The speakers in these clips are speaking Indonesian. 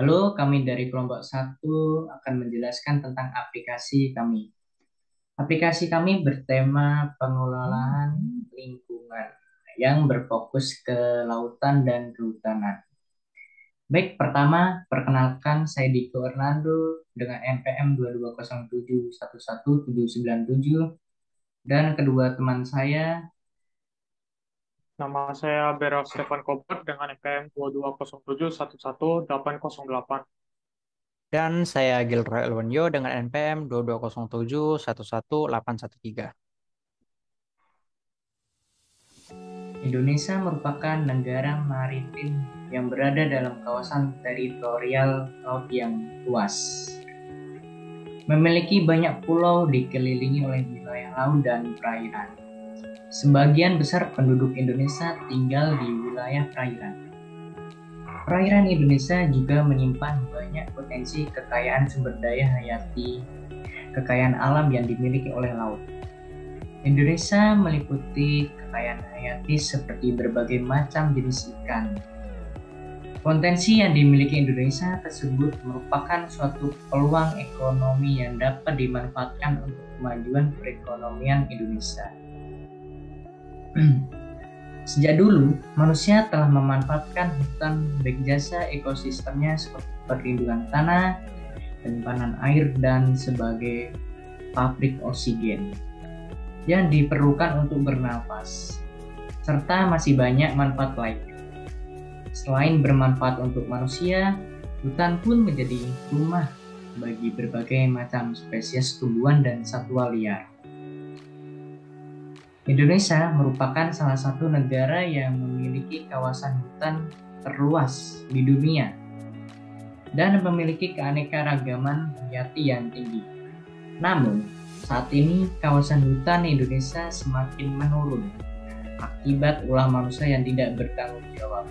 Halo, kami dari kelompok satu akan menjelaskan tentang aplikasi kami. Aplikasi kami bertema pengelolaan lingkungan yang berfokus ke lautan dan kehutanan. Baik, pertama, perkenalkan saya Diko Hernando dengan NPM 2207117797 dan kedua teman saya. Nama saya Beral Stefan Kobot dengan NPM 2207111808. Dan saya Gilroy Elwanyo dengan NPM 2207111813. Indonesia merupakan negara maritim yang berada dalam kawasan teritorial laut yang luas. Memiliki banyak pulau dikelilingi oleh wilayah laut dan perairan. Sebagian besar penduduk Indonesia tinggal di wilayah perairan. Perairan Indonesia juga menyimpan banyak potensi kekayaan sumber daya hayati, kekayaan alam yang dimiliki oleh laut. Indonesia meliputi kekayaan hayati seperti berbagai macam jenis ikan. Potensi yang dimiliki Indonesia tersebut merupakan suatu peluang ekonomi yang dapat dimanfaatkan untuk kemajuan perekonomian Indonesia. Sejak dulu, manusia telah memanfaatkan hutan baik jasa ekosistemnya seperti perlindungan tanah, penyimpanan air, dan sebagai pabrik oksigen yang diperlukan untuk bernapas, serta masih banyak manfaat lainnya. Selain bermanfaat untuk manusia, hutan pun menjadi rumah bagi berbagai macam spesies tumbuhan dan satwa liar. Indonesia merupakan salah satu negara yang memiliki kawasan hutan terluas di dunia dan memiliki keanekaragaman hayati yang tinggi. Namun, saat ini kawasan hutan Indonesia semakin menurun akibat ulah manusia yang tidak bertanggung jawab.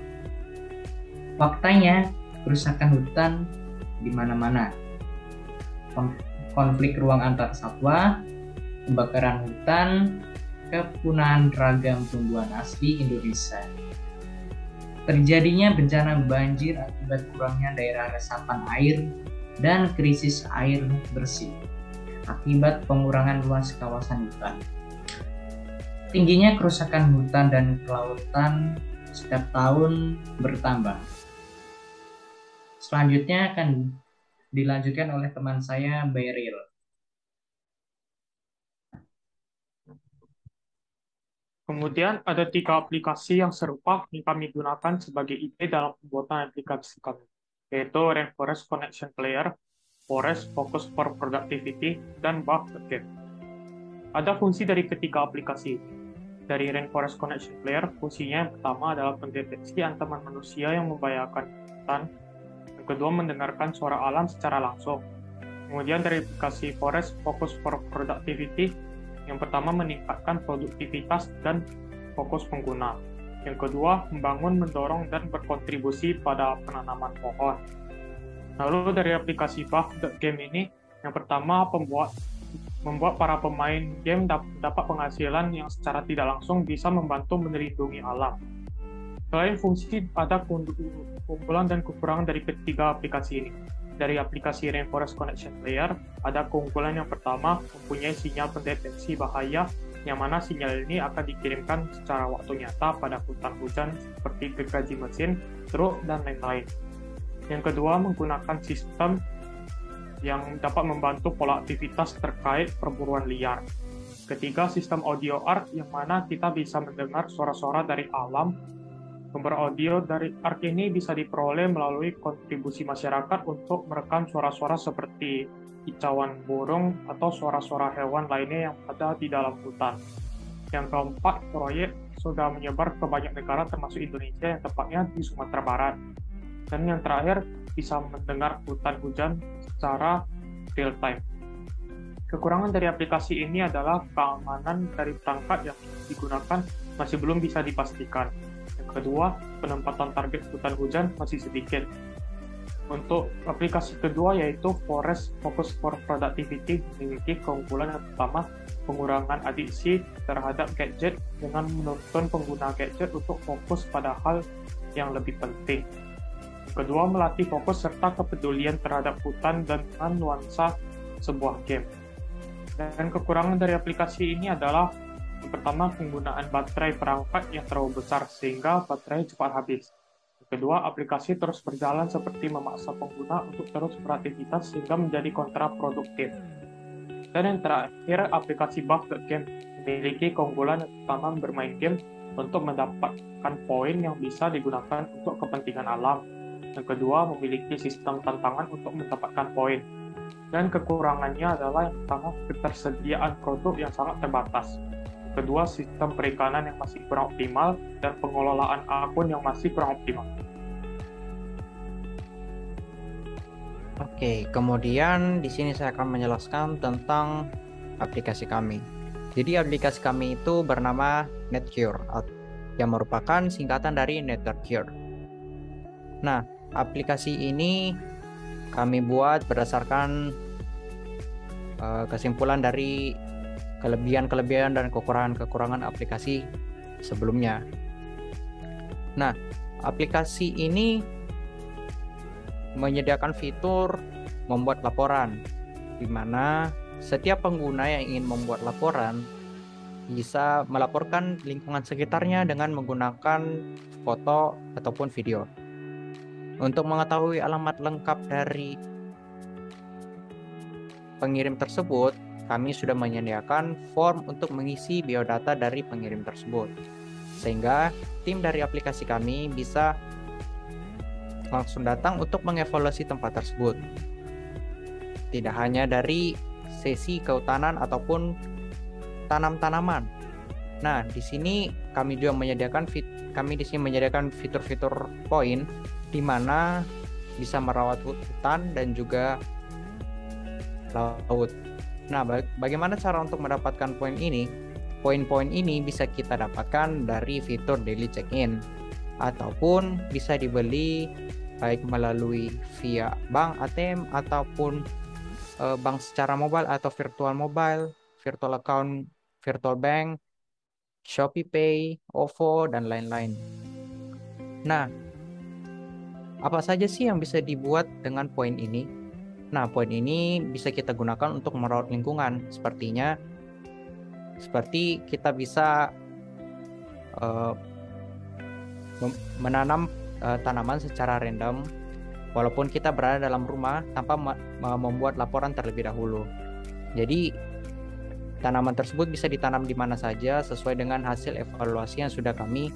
Faktanya, kerusakan hutan di mana-mana. Konflik ruang antar satwa, kebakaran hutan, kepunahan ragam tumbuhan asli Indonesia. Terjadinya bencana banjir akibat kurangnya daerah resapan air dan krisis air bersih akibat pengurangan luas kawasan hutan. Tingginya kerusakan hutan dan kelautan setiap tahun bertambah. Selanjutnya akan dilanjutkan oleh teman saya, Beryl. Kemudian ada 3 aplikasi yang serupa yang kami gunakan sebagai ide dalam pembuatan aplikasi kami, yaitu Rainforest Connection Player, Forest Focus for Productivity, dan Bug Game. Ada fungsi dari ketiga aplikasi. Dari Rainforest Connection Player, fungsinya yang pertama adalah mendeteksi ancaman manusia yang membahayakan hutan. Yang kedua, mendengarkan suara alam secara langsung. Kemudian dari aplikasi Forest Focus for Productivity, yang pertama meningkatkan produktivitas dan fokus pengguna. Yang kedua, membangun, mendorong, dan berkontribusi pada penanaman pohon. Lalu dari aplikasi Bug Game ini, yang pertama membuat para pemain game dapat penghasilan yang secara tidak langsung bisa membantu melindungi alam. Selain fungsi, ada keunggulan dan kekurangan dari ketiga aplikasi ini. Dari aplikasi Rainforest Connection Player, ada keunggulan yang pertama, mempunyai sinyal pendeteksi bahaya, yang mana sinyal ini akan dikirimkan secara waktu nyata pada hutan hujan seperti gergaji mesin, truk, dan lain-lain. Yang kedua, menggunakan sistem yang dapat membantu pola aktivitas terkait perburuan liar. Ketiga, sistem audio art, yang mana kita bisa mendengar suara-suara dari alam. Sumber audio dari ARC ini bisa diperoleh melalui kontribusi masyarakat untuk merekam suara-suara seperti kicauan burung atau suara-suara hewan lainnya yang ada di dalam hutan. Yang keempat, proyek sudah menyebar ke banyak negara termasuk Indonesia yang tepatnya di Sumatera Barat. Dan yang terakhir, bisa mendengar hutan hujan secara real time. Kekurangan dari aplikasi ini adalah keamanan dari perangkat yang digunakan masih belum bisa dipastikan. Yang kedua, penempatan target hutan hujan masih sedikit. Untuk aplikasi kedua yaitu Forest Focus for Productivity memiliki keunggulan yang pertama, pengurangan adiksi terhadap gadget dengan menuntun pengguna gadget untuk fokus pada hal yang lebih penting. Kedua, melatih fokus serta kepedulian terhadap hutan dan nuansa sebuah game. Dan kekurangan dari aplikasi ini adalah yang pertama, penggunaan baterai perangkat yang terlalu besar sehingga baterai cepat habis. Yang kedua, aplikasi terus berjalan seperti memaksa pengguna untuk terus beraktivitas sehingga menjadi kontraproduktif. Dan yang terakhir, aplikasi Buff.game memiliki keunggulan yang pertama bermain game untuk mendapatkan poin yang bisa digunakan untuk kepentingan alam. Yang kedua, memiliki sistem tantangan untuk mendapatkan poin. Dan kekurangannya adalah yang pertama, ketersediaan produk yang sangat terbatas. Kedua, sistem perikanan yang masih kurang optimal dan pengelolaan akun yang masih kurang optimal. Oke, kemudian di sini saya akan menjelaskan tentang aplikasi kami. Jadi aplikasi kami itu bernama Netcure, yang merupakan singkatan dari Network Cure. Nah, aplikasi ini kami buat berdasarkan kesimpulan dari kelebihan-kelebihan dan kekurangan-kekurangan aplikasi sebelumnya. Nah, aplikasi ini menyediakan fitur membuat laporan, di mana setiap pengguna yang ingin membuat laporan bisa melaporkan lingkungan sekitarnya dengan menggunakan foto ataupun video. Untuk mengetahui alamat lengkap dari pengirim tersebut, kami sudah menyediakan form untuk mengisi biodata dari pengirim tersebut, sehingga tim dari aplikasi kami bisa langsung datang untuk mengevaluasi tempat tersebut. Tidak hanya dari sesi kehutanan ataupun tanam-tanaman. Nah, di sini kami juga menyediakan fitur-fitur poin di mana bisa merawat hutan dan juga laut. Nah, bagaimana cara untuk mendapatkan poin ini? Poin-poin ini bisa kita dapatkan dari fitur daily check-in ataupun bisa dibeli baik melalui via bank ATM ataupun bank secara mobile atau virtual mobile, virtual account, virtual bank, Shopee Pay, OVO, dan lain-lain. Nah, apa saja sih yang bisa dibuat dengan poin ini? Nah, poin ini bisa kita gunakan untuk merawat lingkungan. Seperti kita bisa menanam tanaman secara random, walaupun kita berada dalam rumah tanpa membuat laporan terlebih dahulu. Jadi, tanaman tersebut bisa ditanam di mana saja sesuai dengan hasil evaluasi yang sudah kami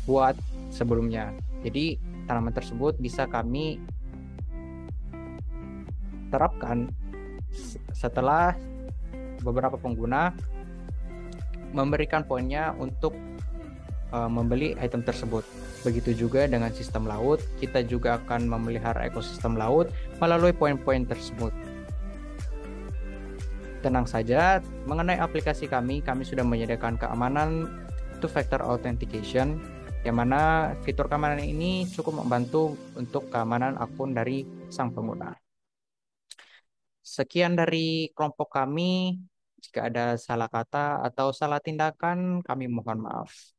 buat sebelumnya. Jadi, tanaman tersebut bisa kami terapkan setelah beberapa pengguna memberikan poinnya untuk membeli item tersebut. Begitu juga dengan sistem laut, kita juga akan memelihara ekosistem laut melalui poin-poin tersebut. Tenang saja, mengenai aplikasi kami sudah menyediakan keamanan two-factor authentication, yang mana fitur keamanan ini cukup membantu untuk keamanan akun dari sang pengguna. Sekian dari kelompok kami. Jika ada salah kata atau salah tindakan, kami mohon maaf.